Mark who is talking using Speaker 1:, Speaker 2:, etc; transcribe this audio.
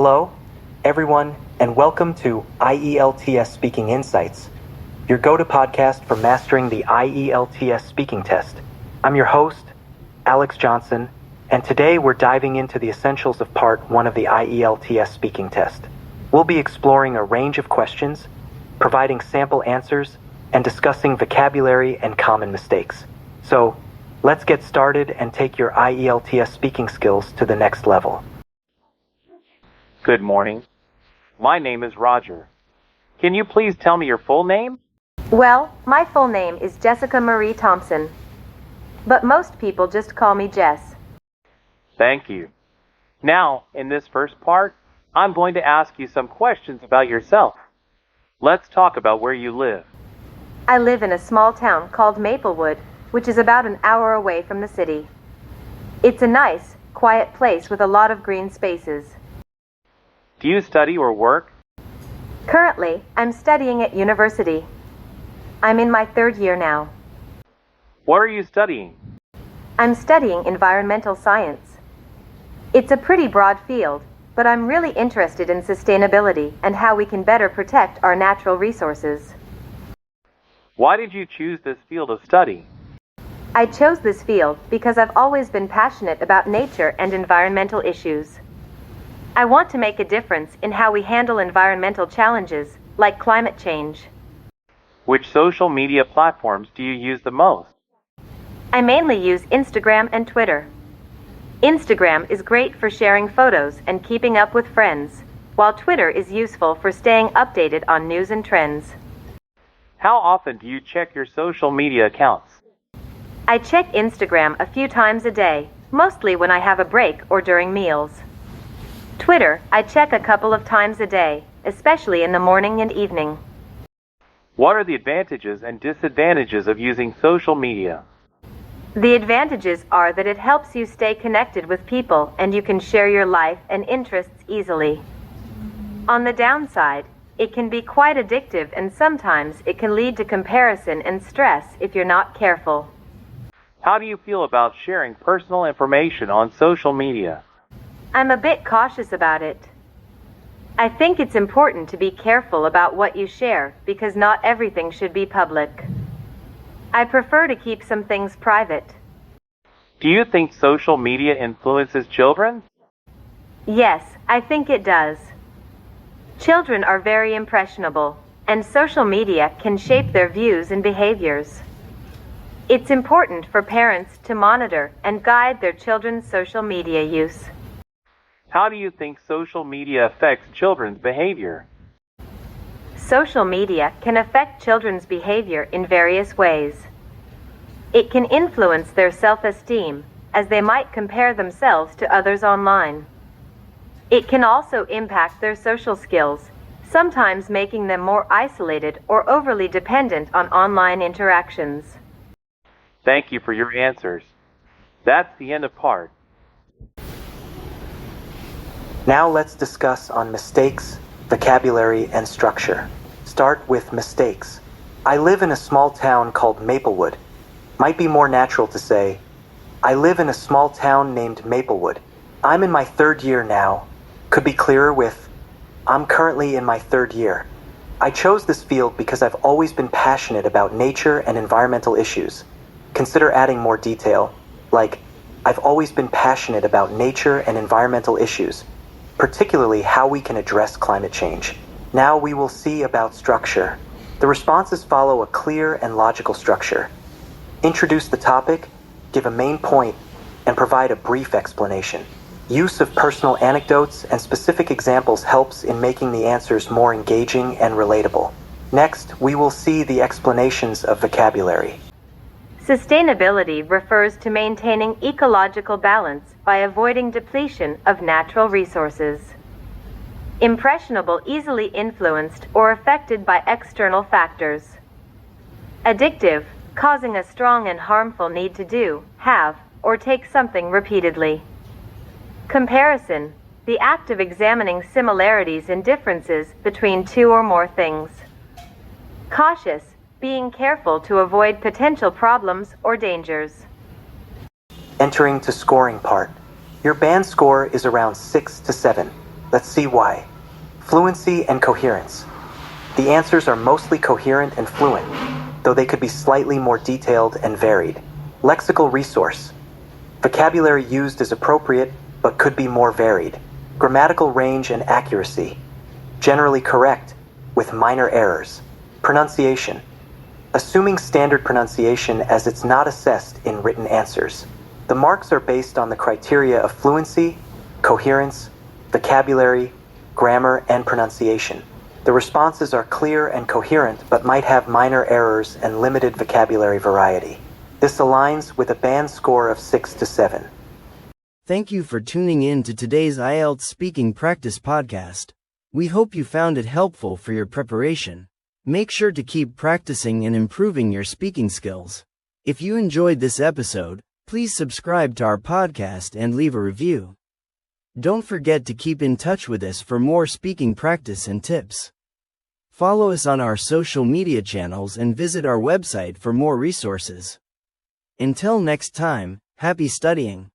Speaker 1: Hello, everyone, and welcome to IELTS Speaking Insights, your go-to podcast for mastering the IELTS speaking test. I'm your host, Alex Johnson, and today we're diving into the essentials of Part 1 of the IELTS speaking test. We'll be exploring a range of questions, providing sample answers, and discussing vocabulary and common mistakes. So, let's get started and take your IELTS speaking skills to the next level.
Speaker 2: Good morning. My name is Roger. Can you please tell me your full name?
Speaker 3: Well, my full name is Jessica Marie Thompson, but most people just call me Jess.
Speaker 2: Thank you. Now, in this first part, I'm going to ask you some questions about yourself. Let's talk about where you live.
Speaker 3: I live in a small town called Maplewood, which is about an hour away from the city. It's a nice, quiet place with a lot of green spaces.
Speaker 2: Do you study or work?
Speaker 3: Currently, I'm studying at university. I'm in my third year now.
Speaker 2: What are you studying?
Speaker 3: I'm studying environmental science. It's a pretty broad field, but I'm really interested in sustainability and how we can better protect our natural resources.
Speaker 2: Why did you choose this field of study?
Speaker 3: I chose this field because I've always been passionate about nature and environmental issues. I want to make a difference in how we handle environmental challenges, like climate change.
Speaker 2: Which social media platforms do you use the most?
Speaker 3: I mainly use Instagram and Twitter. Instagram is great for sharing photos and keeping up with friends, while Twitter is useful for staying updated on news and trends.
Speaker 2: How often do you check your social media accounts?
Speaker 3: I check Instagram a few times a day, mostly when I have a break or during meals. Twitter, I check a couple of times a day, especially in the morning and evening.
Speaker 2: What are the advantages and disadvantages of using social media?
Speaker 3: The advantages are that it helps you stay connected with people and you can share your life and interests easily. On the downside, it can be quite addictive and sometimes it can lead to comparison and stress if you're not careful.
Speaker 2: How do you feel about sharing personal information on social media?
Speaker 3: I'm a bit cautious about it. I think it's important to be careful about what you share because not everything should be public. I prefer to keep some things private.
Speaker 2: Do you think social media influences children?
Speaker 3: Yes, I think it does. Children are very impressionable, and social media can shape their views and behaviors. It's important for parents to monitor and guide their children's social media use.
Speaker 2: How do you think social media affects children's behavior?
Speaker 3: Social media can affect children's behavior in various ways. It can influence their self-esteem, as they might compare themselves to others online. It can also impact their social skills, sometimes making them more isolated or overly dependent on online interactions.
Speaker 2: Thank you for your answers. That's the end of part.
Speaker 1: Now let's discuss on mistakes, vocabulary, and structure. Start with mistakes. I live in a small town called Maplewood. Might be more natural to say, I live in a small town named Maplewood. I'm in my third year now. Could be clearer with, I'm currently in my third year. I chose this field because I've always been passionate about nature and environmental issues. Consider adding more detail, like, I've always been passionate about nature and environmental issues, particularly how we can address climate change. Now we will see about structure. The responses follow a clear and logical structure. Introduce the topic, give a main point, and provide a brief explanation. Use of personal anecdotes and specific examples helps in making the answers more engaging and relatable. Next, we will see the explanations of vocabulary.
Speaker 3: Sustainability refers to maintaining ecological balance by avoiding depletion of natural resources. Impressionable, easily influenced or affected by external factors. Addictive, causing a strong and harmful need to do, have, or take something repeatedly. Comparison, the act of examining similarities and differences between two or more things. Cautious, being careful to avoid potential problems or dangers.
Speaker 1: Entering to scoring part. Your band score is around 6 to 7. Let's see why. Fluency and coherence. The answers are mostly coherent and fluent, though they could be slightly more detailed and varied. Lexical resource. Vocabulary used is appropriate, but could be more varied. Grammatical range and accuracy. Generally correct, with minor errors. Pronunciation. Assuming standard pronunciation as it's not assessed in written answers. The marks are based on the criteria of fluency, coherence, vocabulary, grammar, and pronunciation. The responses are clear and coherent, but might have minor errors and limited vocabulary variety. This aligns with a band score of 6 to 7.
Speaker 4: Thank you for tuning in to today's IELTS Speaking Practice podcast. We hope you found it helpful for your preparation. Make sure to keep practicing and improving your speaking skills. If you enjoyed this episode, please subscribe to our podcast and leave a review. Don't forget to keep in touch with us for more speaking practice and tips. Follow us on our social media channels and visit our website for more resources. Until next time, happy studying.